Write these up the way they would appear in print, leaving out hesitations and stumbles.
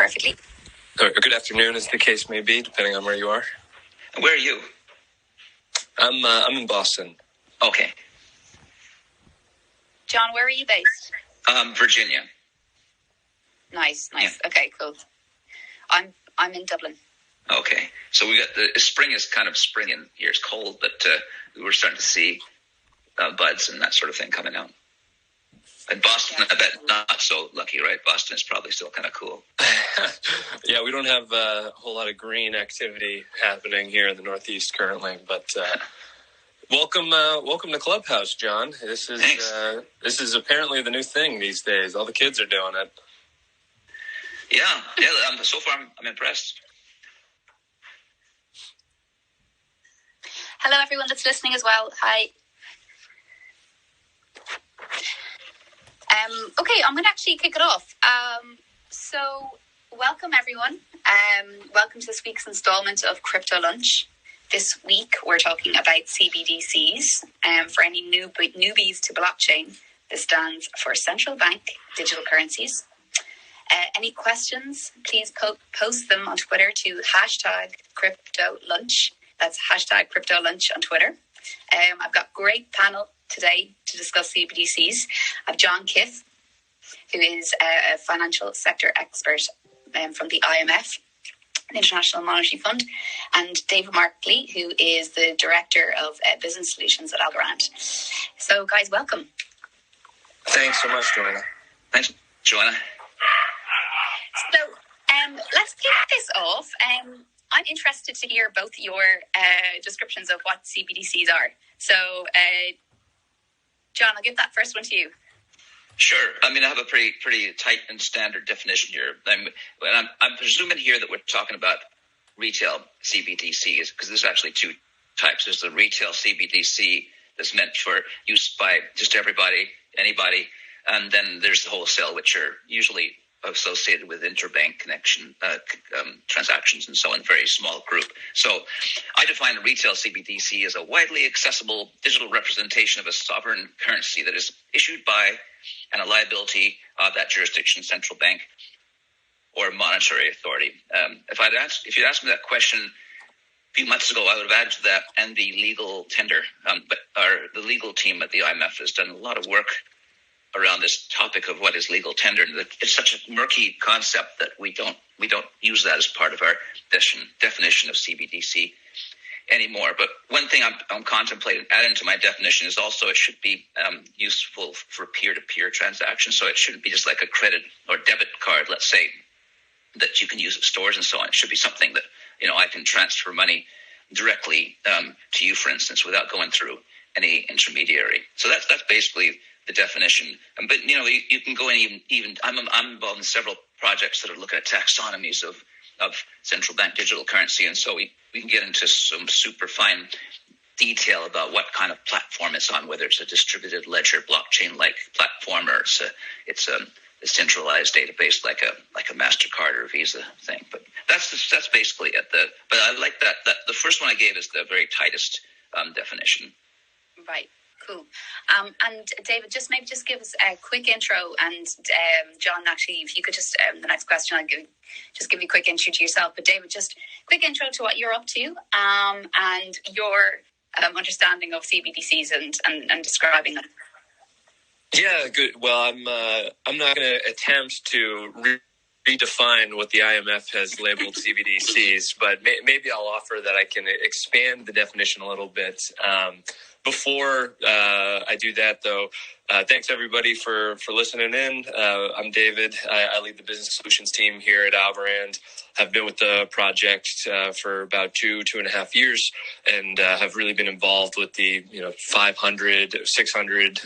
perfectly. Or good afternoon, as the case may be, depending on where you are. Where are you? I'm in Boston. Okay. John, where are you based? Virginia. Nice. Yeah. Okay, cool. I'm in Dublin. Okay, so we got the spring is kind of springing here. It's cold, but we're starting to see buds and that sort of thing coming out. And Boston, I bet not so lucky, right? Boston is probably still kind of cool. Yeah, we don't have a whole lot of green activity happening here in the Northeast currently, but welcome to Clubhouse, John. This is apparently the new thing these days. All the kids are doing it. Yeah. So far, I'm impressed. Hello, everyone that's listening as well. Hi. Okay, I'm going to actually kick it off. So, welcome, everyone. Welcome to this week's installment of Crypto Lunch. This week, we're talking about CBDCs. For any newbies to blockchain, this stands for Central Bank Digital Currencies. Any questions, please post them on Twitter to #CryptoLunch. That's #CryptoLunch on Twitter. I've got a great panel today to discuss CBDCs. I have John Kiff, who is a financial sector expert from the IMF, the International Monetary Fund, and David Markley, who is the Director of Business Solutions at Algorand. So, guys, welcome. Thanks so much, Joanna. Thanks, Joanna. So, let's kick this off. I'm interested to hear both your descriptions of what CBDCs are. So, John, I'll give that first one to you. Sure. I mean, I have a pretty tight and standard definition here. I'm presuming here that we're talking about retail CBDCs, because there's actually two types. There's the retail CBDC that's meant for use by just everybody, anybody, and then there's the wholesale, which are usually associated with interbank connection transactions and so on, very small group. So I define a retail CBDC as a widely accessible digital representation of a sovereign currency that is issued by and a liability of that jurisdiction's central bank or monetary authority. If you'd asked me that question a few months ago, I would have added to that and the legal tender. But the legal team at the IMF has done a lot of work around this topic of what is legal tender. It's such a murky concept that we don't use that as part of our definition of CBDC anymore. But one thing I'm contemplating adding to my definition is also it should be useful for peer-to-peer transactions. So it shouldn't be just like a credit or debit card, let's say, that you can use at stores and so on. It should be something that, I can transfer money directly to you, for instance, without going through any intermediary. So that's basically the definition. But you can go in even I'm involved in several projects that are looking at taxonomies of central bank digital currency, and so we can get into some super fine detail about what kind of platform it's on, whether it's a distributed ledger blockchain like platform or it's a centralized database like a MasterCard or Visa thing. But that's basically it. But I like that the first one I gave is the very tightest definition. Right. Cool. And David, just give us a quick intro, and John, actually, if you could just the next question, I'll give you a quick intro to yourself. But David, just quick intro to what you're up to, and your understanding of CBDCs and describing them. Yeah, good. Well, I'm not going to attempt to redefine what the IMF has labeled CBDCs, but maybe I'll offer that I can expand the definition a little bit. Before I do that, though, thanks everybody for listening in. I'm David. I lead the business solutions team here at Algorand. Have been with the project for about 2.5 years, and have really been involved with the 500, 600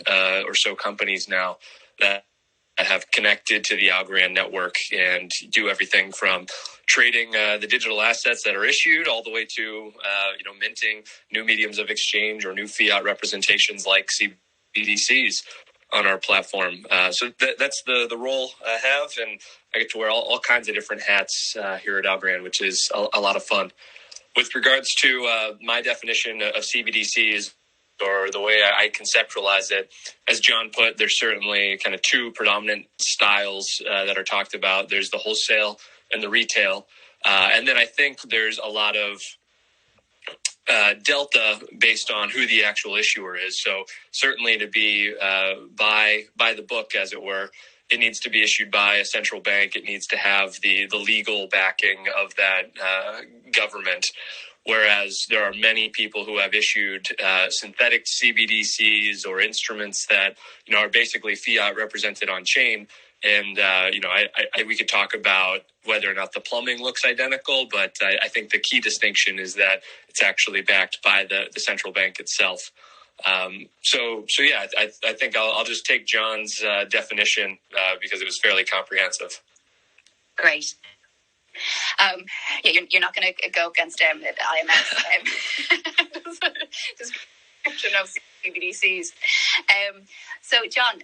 or so companies now that have connected to the Algorand network and do everything from trading the digital assets that are issued all the way to minting new mediums of exchange or new fiat representations like CBDCs on our platform. So that's the role I have, and I get to wear all kinds of different hats here at Algorand, which is a lot of fun. With regards to my definition of CBDCs, or the way I conceptualize it, as John put, there's certainly kind of two predominant styles that are talked about. There's the wholesale the retail. And then I think there's a lot of delta based on who the actual issuer is. So certainly to be by the book, as it were, it needs to be issued by a central bank. It needs to have the legal backing of that government. Whereas there are many people who have issued synthetic CBDCs or instruments that are basically fiat represented on chain. And we could talk about whether or not the plumbing looks identical, but I think the key distinction is that it's actually backed by the central bank itself. So I think I'll just take John's definition because it was fairly comprehensive. Great. You're not going to go against the IMF description of CBDCs. So, John,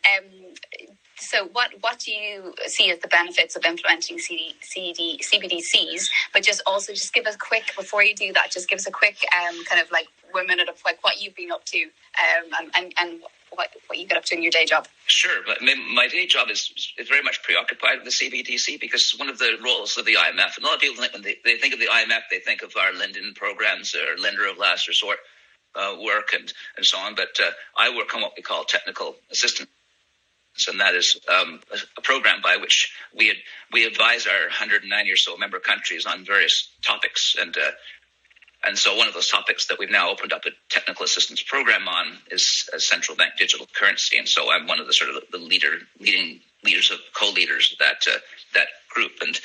so what do you see as the benefits of implementing CBDCs? But just give us a quick, before you do that, just give us a quick kind of like 1 minute of like what you've been up to and what you get up to in your day job. Sure, but my day job is very much preoccupied with the CBDC because one of the roles of the IMF, and a lot of people, when they think of the IMF, they think of our lending programs or lender of last resort work and so on. But I work on what we call technical assistance. And that is a program by which we advise our 190 or so member countries on various topics. And so one of those topics that we've now opened up a technical assistance program on is a central bank digital currency. And so I'm one of the sort of the leading leaders of co-leaders of that group. And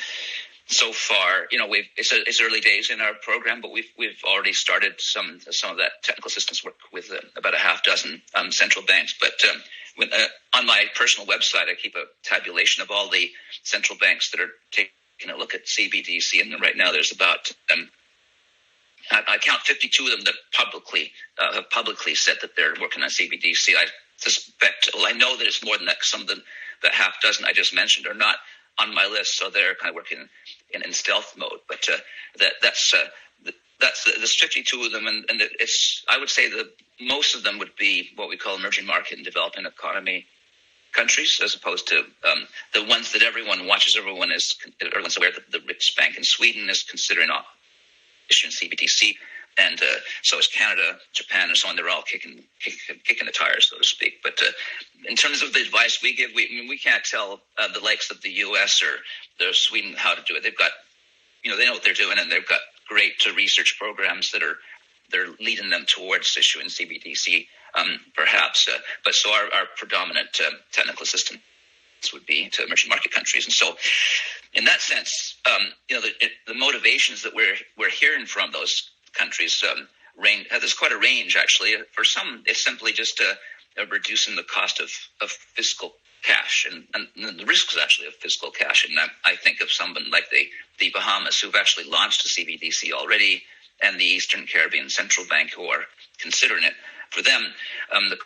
so far, it's early days in our program, but we've already started some of that technical assistance work with about a half dozen central banks. But on my personal website, I keep a tabulation of all the central banks that are taking a look at CBDC, and right now there's about I count 52 of them that have publicly said that they're working on CBDC. I know that it's more than that. Some of the half dozen I just mentioned are not on my list, so they're kind of working in stealth mode. But there's 52 of them, and it's, I would say that most of them would be what we call emerging market and developing economy countries, as opposed to the ones that everyone watches. Everyone's aware that the Riksbank in Sweden is considering issuing CBDC, and so is Canada, Japan, and so on. They're all kicking the tires, so to speak. But in terms of the advice we give, we can't tell the likes of the U.S. or the Sweden how to do it. They've got, they know what they're doing, and they've got great research programs that they're leading them towards issuing CBDC, perhaps. But so our predominant technical assistance would be to emerging market countries, and so in that sense, the motivations that we're hearing from those countries there's quite a range, actually. For some, it's simply just reducing the cost of fiscal cash and the risks actually of fiscal cash. And I think of someone like the Bahamas, who've actually launched a CBDC already, and the Eastern Caribbean Central Bank, who are considering it. For them, the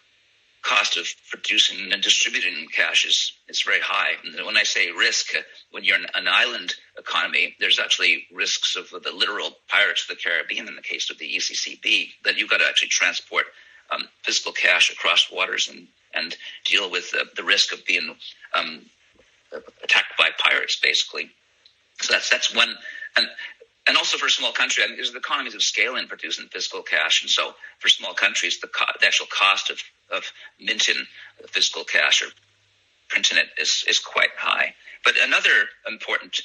cost of producing and distributing cash is very high. And when I say risk, when you're an island economy, there's actually risks of the literal pirates of the Caribbean in the case of the ECCB, that you've got to actually transport physical cash across waters and deal with the risk of being attacked by pirates, basically. So that's one. And also for a small country, there's the economies of scale in producing fiscal cash. And so for small countries, the actual cost of minting fiscal cash or printing it is quite high. But another important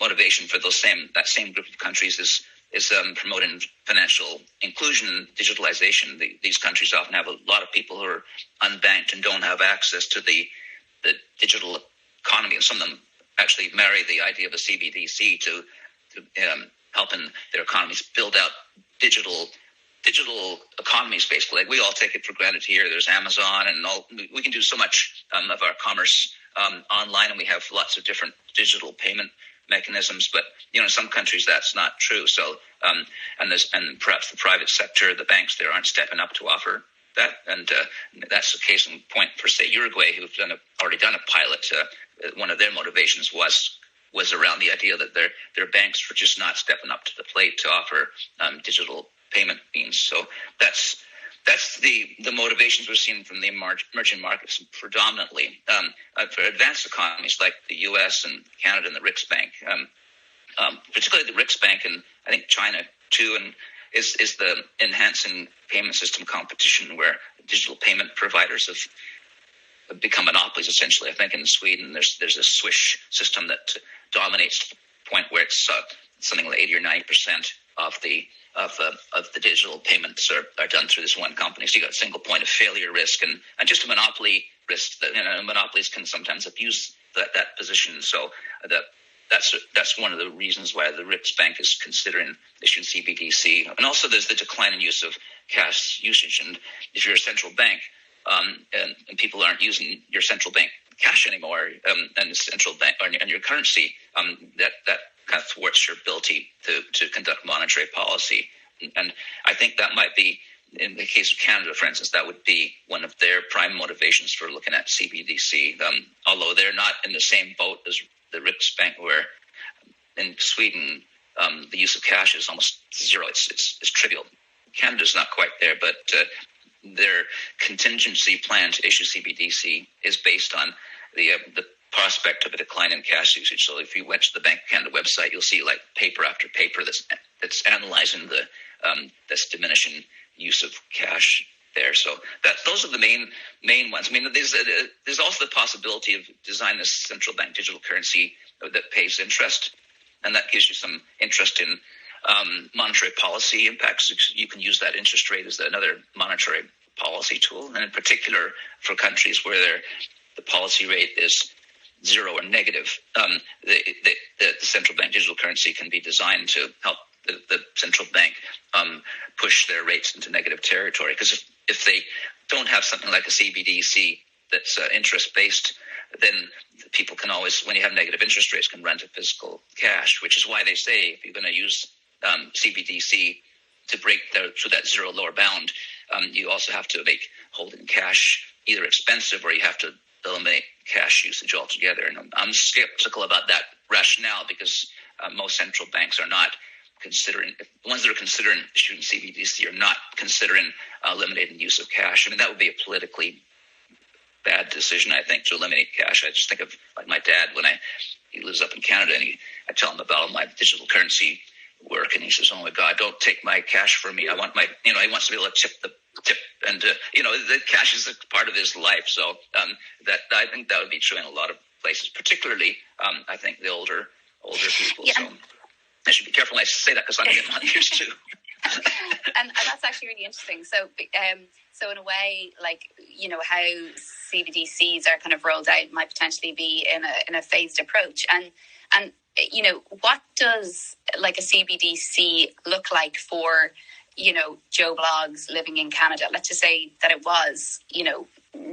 motivation for that same group of countries is promoting financial inclusion and digitalization. These countries often have a lot of people who are unbanked and don't have access to the digital economy. And some of them actually marry the idea of a CBDC to helping their economies build out digital economies, basically. Like we all take it for granted here. There's Amazon and all. We can do so much of our commerce online, and we have lots of different digital payment mechanisms. But in some countries that's not true. So and perhaps the private sector, the banks there aren't stepping up to offer that. And that's the case in point for, say, Uruguay, who've already done a pilot. One of their motivations was around the idea that their banks were just not stepping up to the plate to offer digital payment means. So that's the motivations we're seeing from the emerging markets predominantly. For advanced economies like the U.S. and Canada and the Riksbank, particularly the Riksbank and I think China too, and is the enhancing payment system competition where digital payment providers have become monopolies essentially. I think in Sweden there's a Swish system that dominates to the point where it's something like 80 or 90% of the digital payments are done through this one company. So you got a single point of failure risk and just a monopoly risk that monopolies can sometimes abuse that position. So that's one of the reasons why the Riksbank is considering issuing CBDC. And also there's the decline in use of cash usage. And if you're a central bank and people aren't using your central bank cash anymore and the central bank and your currency, that kind of thwarts your ability to conduct monetary policy. And I think that might be, in the case of Canada, for instance, that would be one of their prime motivations for looking at CBDC, although they're not in the same boat as the Riksbank, where in Sweden, the use of cash is almost zero. It's trivial. Canada's not quite there, but their contingency plan to issue CBDC is based on the prospect of a decline in cash usage. So if you went to the Bank of Canada website, you'll see like paper after paper that's analyzing this diminishing use of cash there. So those are the main ones. I mean, there's also the possibility of designing this central bank digital currency that pays interest, and that gives you some interest in monetary policy impacts. You can use that interest rate as another monetary policy tool, and in particular for countries where the policy rate is zero or negative, the central bank digital currency can be designed to help the central bank push their rates into negative territory. Because if they don't have something like a CBDC that's interest-based, then people can always, when you have negative interest rates, can run to physical cash, which is why they say if you're going to use CBDC to break through that zero lower bound, you also have to make holding cash either expensive or you have to eliminate cash usage altogether. And I'm skeptical about that rationale because most central banks are not considering, the ones that are considering issuing CBDC are not considering eliminating use of cash. I mean, that would be a politically bad decision, I think, to eliminate cash. I just think of like my dad when he lives up in Canada, and I tell him about all my digital currency work, and he says, "Oh my God, don't take my cash from me. I want my," he wants to be able to tip, and the cash is a part of his life. So that I think that would be true in a lot of places, particularly I think the older people. Yeah. So I should be careful when I say that because I'm getting on years too. and that's actually really interesting. So in a way, like, how CBDCs are kind of rolled out might potentially be in a phased approach. And what does like a CBDC look like for, Joe Bloggs living in Canada? Let's just say that it was,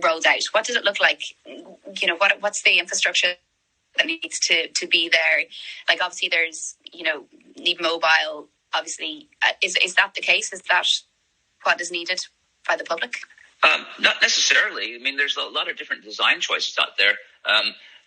rolled out. What does it look like? What's the infrastructure that needs to be there? Like, obviously there's, need mobile, obviously. Is that the case? Is that what is needed by the public? Not necessarily. I mean, there's a lot of different design choices out there.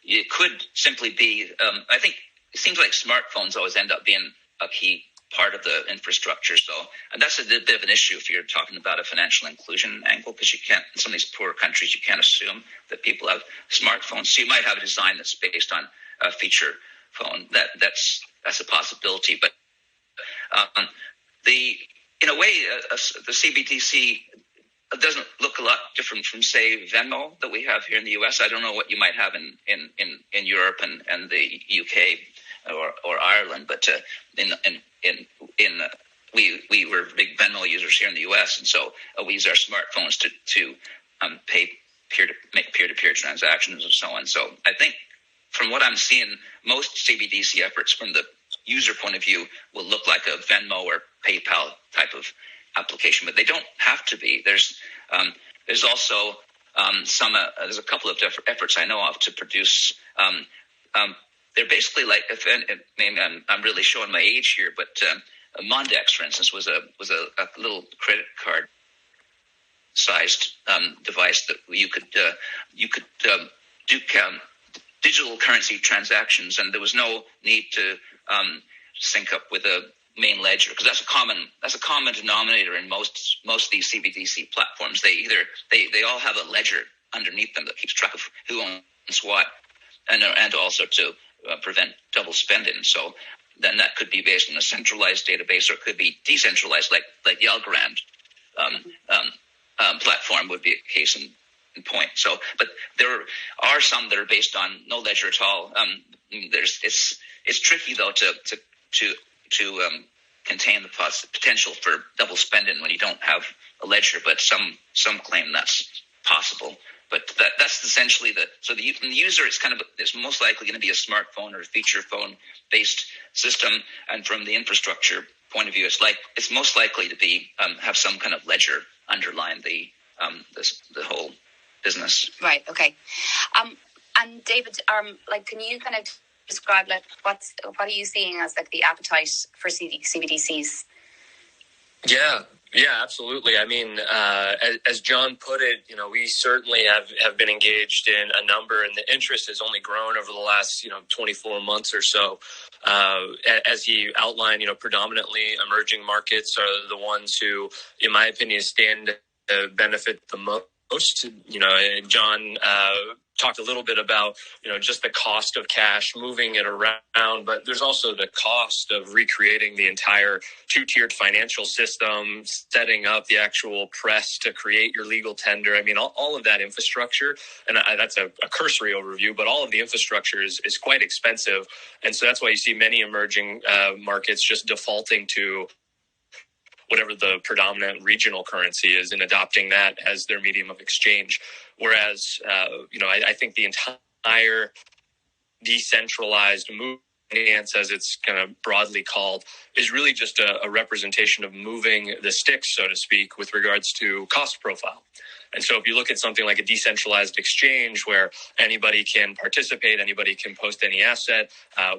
It could simply be, I think it seems like smartphones always end up being a key part of the infrastructure. So, and that's a bit of an issue if you're talking about a financial inclusion angle, because you can't, in some of these poor countries, you can't assume that people have smartphones. So you might have a design that's based on a feature phone. That's a possibility. But in a way, the CBDC doesn't look a lot different from, say, Venmo that we have here in the U.S. I don't know what you might have in Europe and the U.K. or Ireland, but we were big Venmo users here in the U.S., and so we use our smartphones to make peer-to-peer transactions and so on. So I think from what I'm seeing, most CBDC efforts from the user point of view will look like a Venmo or PayPal type of application, but they don't have to be. There's also there's a couple of efforts I know of to produce. They're basically like, I'm really showing my age here, but Mondex, for instance, was a little credit card sized device that you could do digital currency transactions, and there was no need to sync up with a main ledger, because that's a common denominator in most of these CBDC platforms. They all have a ledger underneath them that keeps track of who owns what, and also to prevent double spending. So then that could be based on a centralized database, or it could be decentralized, like the Algorand platform would be a case in point. So, but there are some that are based on no ledger at all. It's tricky though to contain the potential for double spending when you don't have a ledger, but some claim that's possible. But that's essentially the user is most likely going to be a smartphone or a feature phone based system, and from the infrastructure point of view, it's most likely to be have some kind of ledger underlying the whole business. Right. Okay. And David, can you kind of describe what are you seeing as the appetite for CBDCs? Yeah, absolutely. I mean, as John put it, we certainly have been engaged in a number, and the interest has only grown over the last 24 months or so. As he outlined, predominantly emerging markets are the ones who, in my opinion, stand to benefit the most. John talked a little bit about, just the cost of cash, moving it around, but there's also the cost of recreating the entire two-tiered financial system, setting up the actual press to create your legal tender. I mean, all of that infrastructure, and that's a cursory overview, but all of the infrastructure is quite expensive. And so that's why you see many emerging markets just defaulting to whatever the predominant regional currency is and adopting that as their medium of exchange. Whereas, I think the entire decentralized movement, as it's kind of broadly called, is really just a representation of moving the sticks, so to speak, with regards to cost profile. And so if you look at something like a decentralized exchange where anybody can participate, anybody can post any asset,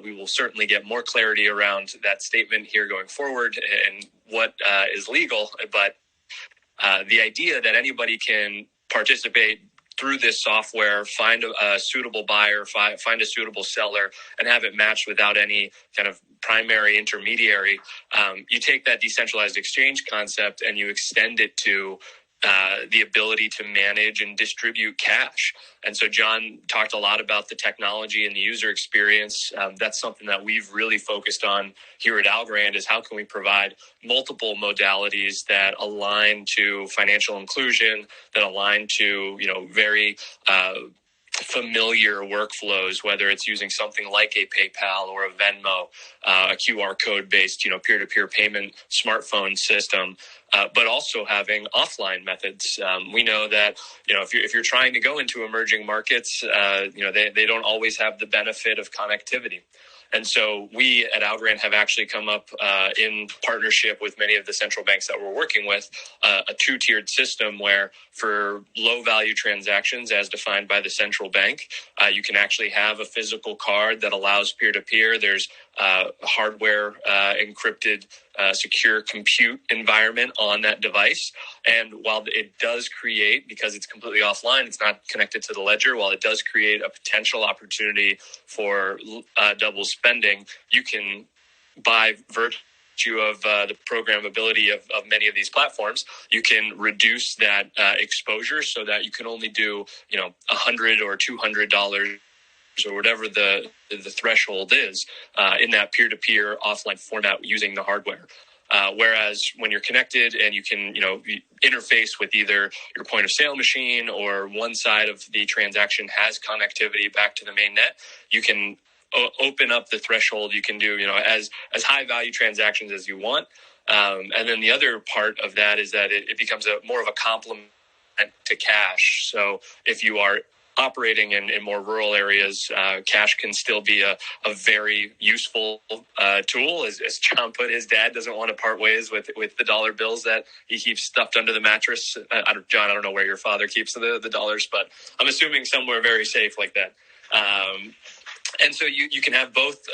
we will certainly get more clarity around that statement here going forward and what is legal. But the idea that anybody can participate through this software, find a suitable buyer, find a suitable seller, and have it matched without any kind of primary intermediary, you take that decentralized exchange concept and you extend it to the ability to manage and distribute cash. And so John talked a lot about the technology and the user experience. That's something that we've really focused on here at Algorand, is how can we provide multiple modalities that align to financial inclusion, that align to, very familiar workflows, whether it's using something like a PayPal or a Venmo, a QR code based, peer-to-peer payment smartphone system, but also having offline methods. We know that, if you're trying to go into emerging markets, they don't always have the benefit of connectivity. And so we at Algorand have actually come up in partnership with many of the central banks that we're working with, a two-tiered system where for low-value transactions as defined by the central bank, you can actually have a physical card that allows peer-to-peer. There's hardware encrypted secure compute environment on that device. And while it does create, because it's completely offline, it's not connected to the ledger, while it does create a potential opportunity for double spending, you can, by virtue of the programmability of many of these platforms, you can reduce that exposure so that you can only do, $100 or $200 or whatever the threshold is in that peer-to-peer offline format using the hardware. Whereas when you're connected and you can, interface with either your point of sale machine or one side of the transaction has connectivity back to the main net, you can open up the threshold. You can do, as high value transactions as you want. And then the other part of that is that it becomes more of a complement to cash. So if you are operating in more rural areas, cash can still be a very useful tool. As John put, his dad doesn't want to part ways with the dollar bills that he keeps stuffed under the mattress. John, I don't know where your father keeps the dollars, but I'm assuming somewhere very safe like that. And so you can have both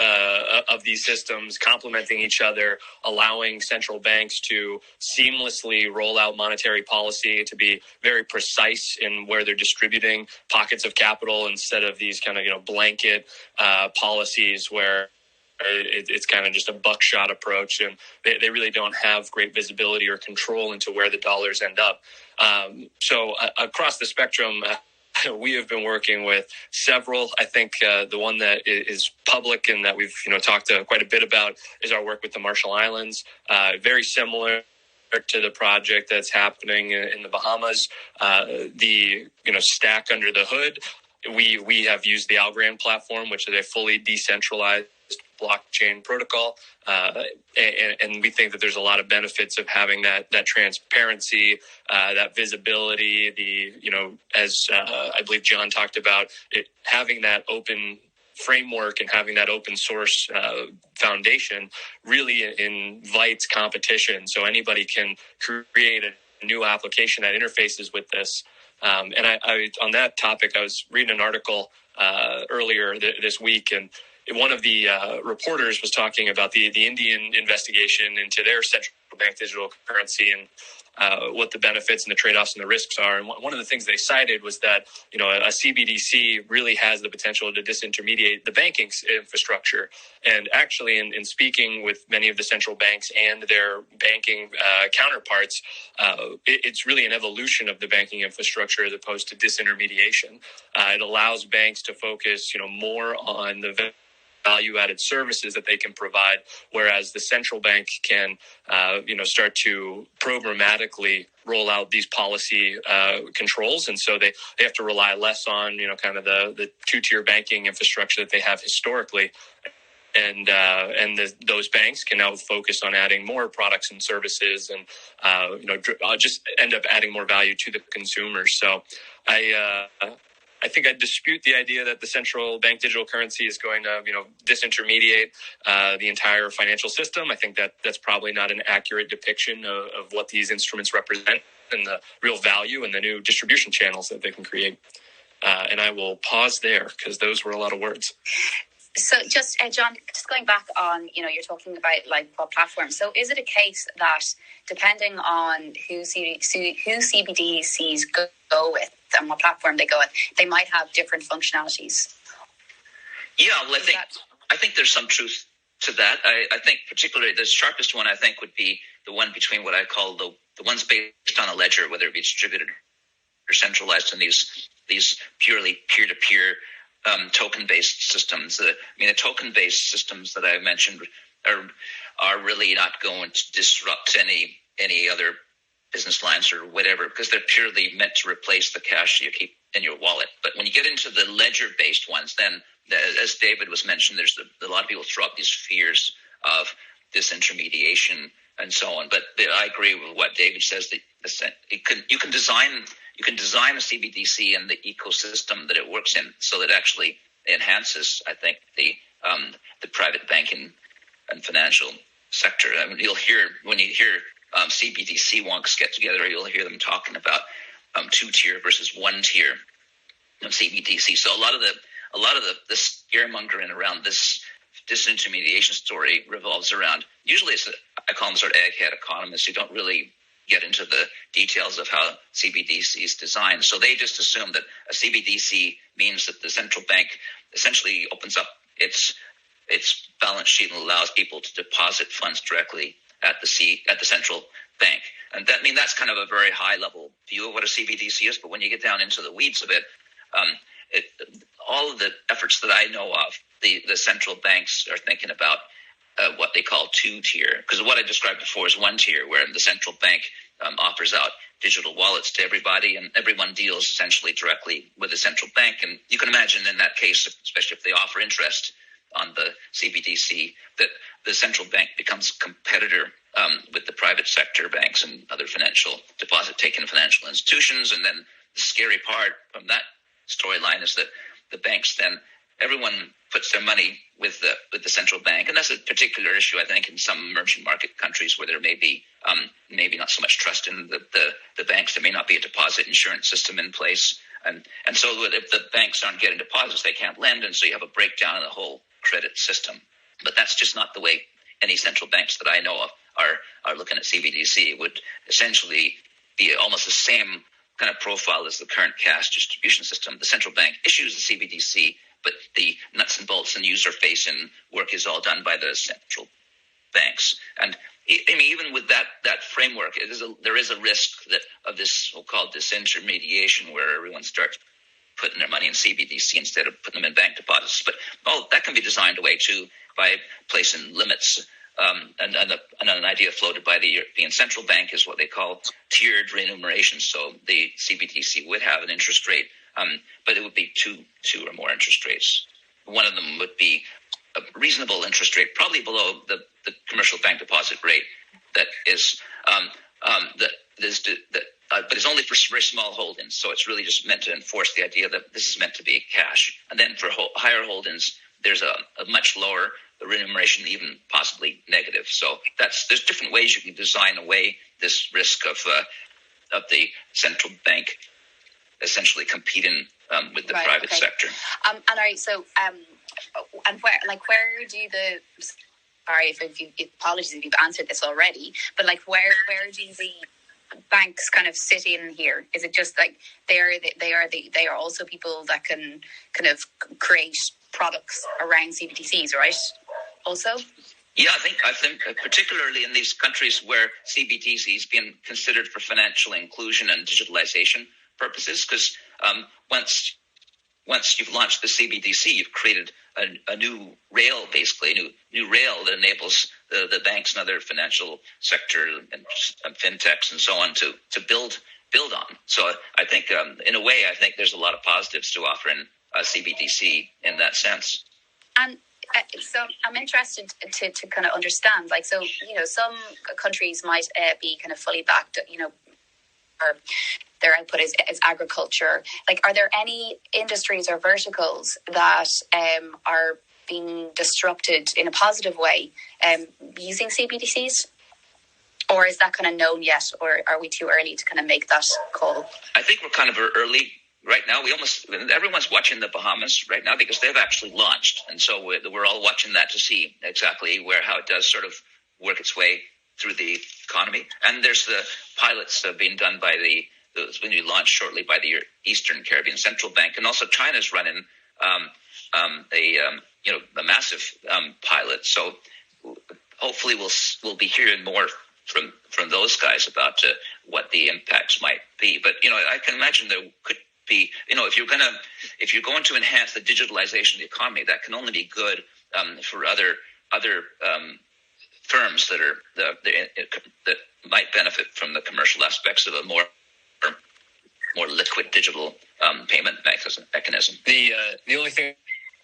of these systems complementing each other, allowing central banks to seamlessly roll out monetary policy, to be very precise in where they're distributing pockets of capital instead of these kind of, blanket policies where it's kind of just a buckshot approach, and they really don't have great visibility or control into where the dollars end up. So across the spectrum, we have been working with several. I think the one that is public and that we've talked quite a bit about is our work with the Marshall Islands. Very similar to the project that's happening in the Bahamas. The stack under the hood. We have used the Algorand platform, which is a fully decentralized blockchain protocol, and we think that there's a lot of benefits of having that transparency, that visibility. As I believe John talked about, having that open framework and having that open source foundation really invites competition. So anybody can create a new application that interfaces with this. And I on that topic, I was reading an article earlier this week, and one of the reporters was talking about the Indian investigation into their central bank digital currency and what the benefits and the trade-offs and the risks are. And one of the things they cited was that a CBDC really has the potential to disintermediate the banking infrastructure. And actually, in speaking with many of the central banks and their banking counterparts, it's really an evolution of the banking infrastructure as opposed to disintermediation. It allows banks to focus more on the value-added services that they can provide, whereas the central bank can, start to programmatically roll out these policy controls, and so they have to rely less on, kind of the two-tier banking infrastructure that they have historically. And those banks can now focus on adding more products and services, and just end up adding more value to the consumers. So I think I dispute the idea that the central bank digital currency is going to, disintermediate the entire financial system. I think that's probably not an accurate depiction of what these instruments represent and the real value and the new distribution channels that they can create. And I will pause there because those were a lot of words. So just, John, just going back on, you're talking about like what platform. So is it a case that depending on who CBDCs go with and what platform they go with, they might have different functionalities? Yeah, well, I think there's some truth to that. I think particularly the sharpest one, I think, would be the one between what I call the ones based on a ledger, whether it be distributed or centralized, and these purely peer-to-peer token-based systems. The token-based systems that I mentioned are really not going to disrupt any other business lines or whatever, because they're purely meant to replace the cash you keep in your wallet. But when you get into the ledger-based ones, then, as David was mentioned, there's a lot of people throw up these fears of disintermediation and so on. But I agree with what David says. That you can design a CBDC and the ecosystem that it works in, so that it actually enhances, I think, the private banking and financial sector. I mean, when you hear CBDC wonks get together, you'll hear them talking about two-tier versus one-tier CBDC. So a lot of the scaremongering around this disintermediation story revolves around, usually I call them sort of egghead economists who don't really get into the details of how CBDC is designed. So they just assume that a CBDC means that the central bank essentially opens up its balance sheet and allows people to deposit funds directly at the central bank. And that's kind of a very high level view of what a CBDC is. But when you get down into the weeds of it, all of the efforts that I know of, the central banks are thinking about what they call two-tier, because what I described before is one-tier, where the central bank offers out digital wallets to everybody, and everyone deals essentially directly with the central bank. And you can imagine in that case, especially if they offer interest on the CBDC, that the central bank becomes a competitor with the private sector banks and other deposit-taking financial institutions. And then the scary part from that storyline is that the banks then, everyone puts their money with the central bank, and that's a particular issue, I think, in some emerging market countries where there may be maybe not so much trust in the banks. There may not be a deposit insurance system in place, and so if the banks aren't getting deposits, they can't lend, and so you have a breakdown in the whole credit system. But that's just not the way any central banks that I know of are looking at CBDC. It would essentially be almost the same kind of profile as the current cash distribution system. The central bank issues the CBDC, but the nuts and bolts and user-facing work is all done by the central banks. And I mean, even with that framework, there is a risk of this so-called disintermediation, where everyone starts putting their money in CBDC instead of putting them in bank deposits. But that can be designed away too by placing limits. And an idea floated by the European Central Bank is what they call tiered remuneration. So the CBDC would have an interest rate, but it would be two or more interest rates. One of them would be a reasonable interest rate, probably below the commercial bank deposit rate. That is but it's only for very small holdings. So it's really just meant to enforce the idea that this is meant to be cash. And then for higher holdings, there's a much lower remuneration, even possibly negative. So there's different ways you can design away this risk of the central bank essentially competing with the private sector. And all right, so and where do the apologies if you've answered this already, but where do the banks kind of sit in here? Is it just like they are also people that can kind of create products around CBDCs, right? Also, yeah, I think particularly in these countries where CBDC is being considered for financial inclusion and digitalization purposes, because once you've launched the CBDC, you've created a new rail, basically a new rail that enables the banks and other financial sector and fintechs and so on to build on. So I think in a way, I think there's a lot of positives to offering CBDC in that sense. And so I'm interested to kind of understand, some countries might be kind of fully backed, or their output is agriculture. Are there any industries or verticals that are being disrupted in a positive way using CBDCs? Or is that kind of known yet, or are we too early to kind of make that call? I think we're kind of early. Right now, everyone's watching the Bahamas right now because they've actually launched. And so we're all watching that to see exactly how it does sort of work its way through the economy. And there's the pilots being done by it's going to be launched shortly by the Eastern Caribbean Central Bank. And also China's running a massive pilot. So hopefully we'll be hearing more from those guys about what the impacts might be. But, I can imagine there could be, if you're going to enhance the digitalization of the economy, that can only be good for other firms that might benefit from the commercial aspects of a more liquid digital payment mechanism. The only thing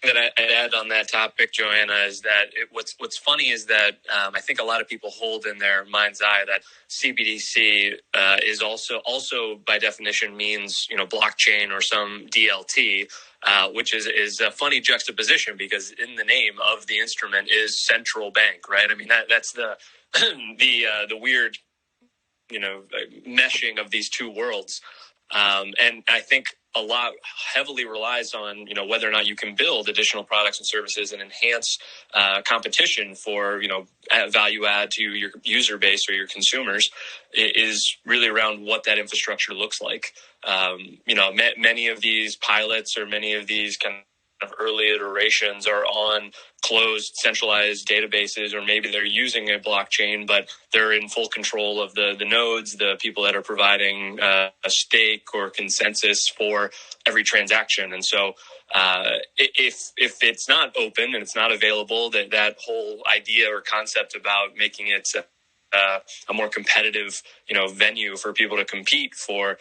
that I'd add on that topic, Johanna, is that what's funny is that I think a lot of people hold in their mind's eye that CBDC is also by definition means blockchain or some DLT, which is a funny juxtaposition because in the name of the instrument is central bank, right? I mean that's the the weird meshing of these two worlds, and I think a lot heavily relies on, whether or not you can build additional products and services and enhance competition for, value add to your user base or your consumers is really around what that infrastructure looks like. Many of these pilots or many of these kind of early iterations are on closed centralized databases, or maybe they're using a blockchain, but they're in full control of the nodes, the people that are providing a stake or consensus for every transaction. And so if it's not open and it's not available, that whole idea or concept about making it a more competitive, venue for people to compete for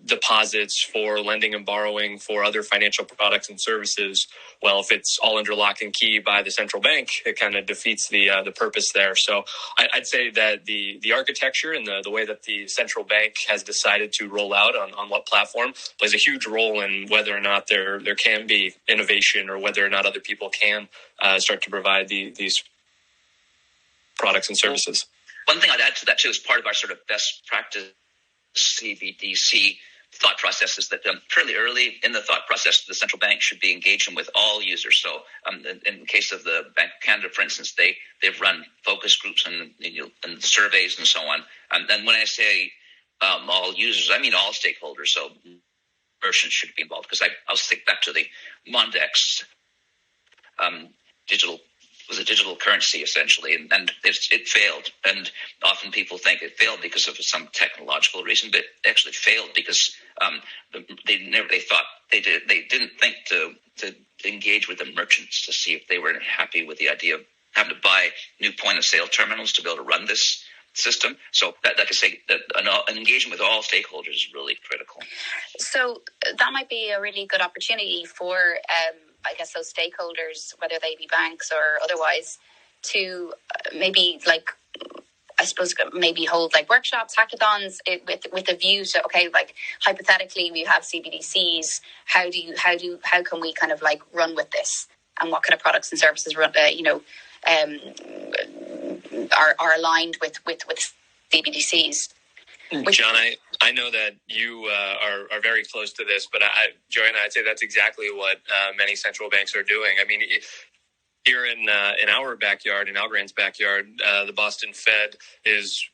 deposits, for lending and borrowing, for other financial products and services. Well, if it's all under lock and key by the central bank, it kind of defeats the purpose there. So I'd say that the architecture and the way that the central bank has decided to roll out on what platform plays a huge role in whether or not there can be innovation or whether or not other people can start to provide these products and services. One thing I'd add to that too, is part of our sort of best practice CBDC thought process is that fairly early in the thought process, the central bank should be engaging with all users. So in case of the Bank of Canada, for instance, they've run focus groups and surveys and so on. And when I say all users, I mean all stakeholders. So merchants should be involved, because I'll think back to the Mondex digital a digital currency essentially, and it failed. And often people think it failed because of some technological reason, but it actually failed because they didn't think to engage with the merchants to see if they were happy with the idea of having to buy new point of sale terminals to be able to run this system. So that, like I say, that an engagement with all stakeholders is really critical. So that might be a really good opportunity for, I guess, those stakeholders, whether they be banks or otherwise, to maybe I suppose maybe hold workshops, hackathons with a view to, okay, hypothetically we have CBDCs. How can we kind of run with this, and what kind of products and services are aligned with CBDCs? John, I know that you are very close to this, but Joanna, I'd say that's exactly what many central banks are doing. I mean, here in our backyard, in Algorand's backyard, the Boston Fed is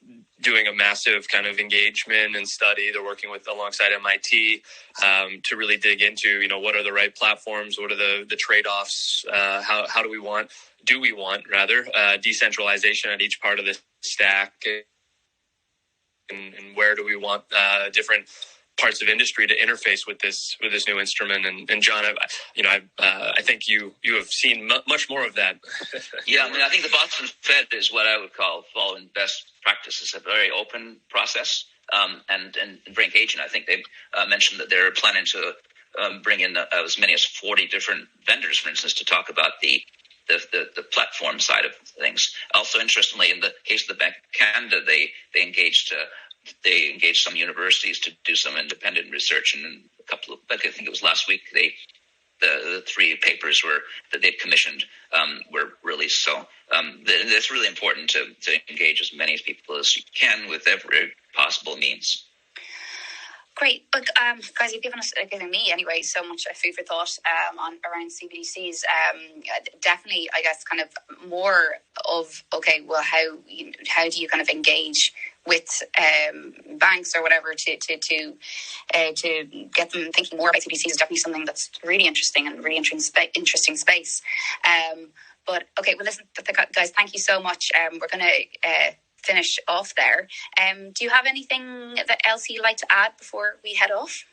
doing a massive kind of engagement and study. They're working alongside MIT to really dig into, what are the right platforms, what are the trade-offs, how do we want decentralization at each part of the stack, and where do we want different parts of industry to interface with this new instrument. And John, I think you have seen much more of that. Yeah, I think the Boston Fed is what I would call following best practices, a very open process and very engaging. I think they've mentioned that they're planning to bring in as many as 40 different vendors, for instance, to talk about the platform side of things. Also, interestingly, in the case of the Bank of Canada, they engaged some universities to do some independent research, and a couple of, I think it was last week, the 3 papers that they'd commissioned were released. So it's really important to engage as many people as you can with every possible means. Great. Look, guys, you've given me anyway so much food for thought around CBDCs. Definitely, I guess, kind of more of, okay, well, how do you kind of engage with banks or whatever to get them thinking more about CBDCs is definitely something that's really interesting and really interesting space. But okay, well, listen, guys, thank you so much. We're going to finish off there. Do you have anything else you'd like to add before we head off?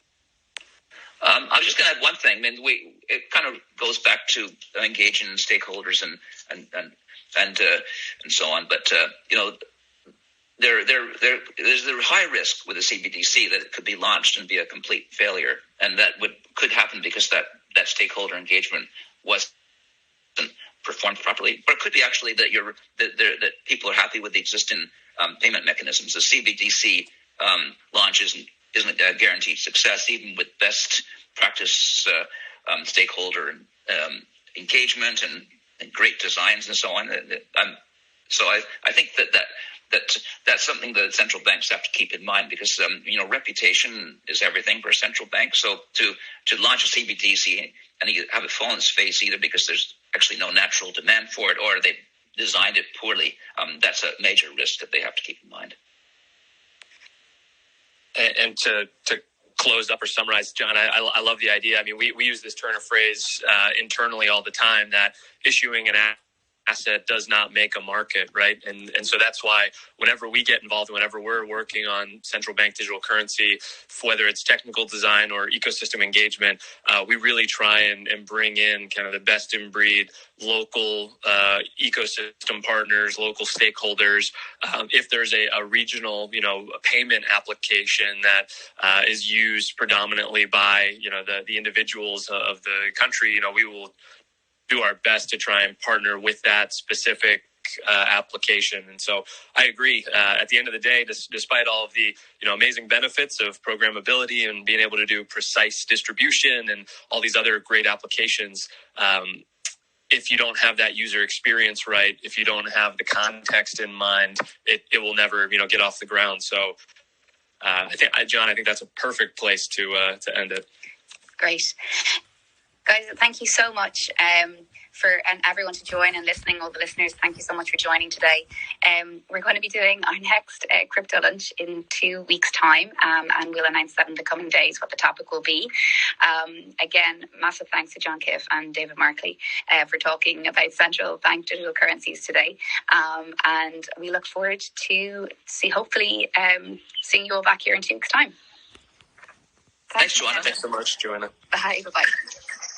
I was just going to add one thing. I mean, it kind of goes back to engaging stakeholders and so on. But there's a high risk with a CBDC that it could be launched and be a complete failure, and that could happen because that stakeholder engagement wasn't performed properly. But it could be actually that that people are happy with the existing payment mechanisms. The CBDC launch isn't a guaranteed success, even with best practice stakeholder engagement and great designs and so on. So I think that's something that central banks have to keep in mind, because reputation is everything for a central bank. So to launch a CBDC and you have it fall on its face, either because there's actually no natural demand for it or they designed it poorly, that's a major risk that they have to keep in mind. And to close up or summarize, John, I love the idea. I mean, we use this turn of phrase internally all the time, that issuing an asset does not make a market, right? And so that's why whenever we get involved, whenever we're working on central bank digital currency, whether it's technical design or ecosystem engagement, we really try and bring in kind of the best in breed local ecosystem partners, local stakeholders. If there's a regional, a payment application that is used predominantly by, the individuals of the country, we will do our best to try and partner with that specific application. And so I agree. At the end of the day, despite all of the amazing benefits of programmability and being able to do precise distribution and all these other great applications, if you don't have that user experience right, if you don't have the context in mind, it will never get off the ground. So John, I think that's a perfect place to end it. Great. Guys, thank you so much and everyone to join and listening, all the listeners, thank you so much for joining today. We're going to be doing our next crypto lunch in 2 weeks' time, and we'll announce that in the coming days what the topic will be. Again, massive thanks to John Kiff and David Markley for talking about central bank digital currencies today, and we look forward to hopefully seeing you all back here in 2 weeks' time. Thanks, Johanna. Thanks so much, Johanna. Bye. Bye-bye.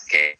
Okay.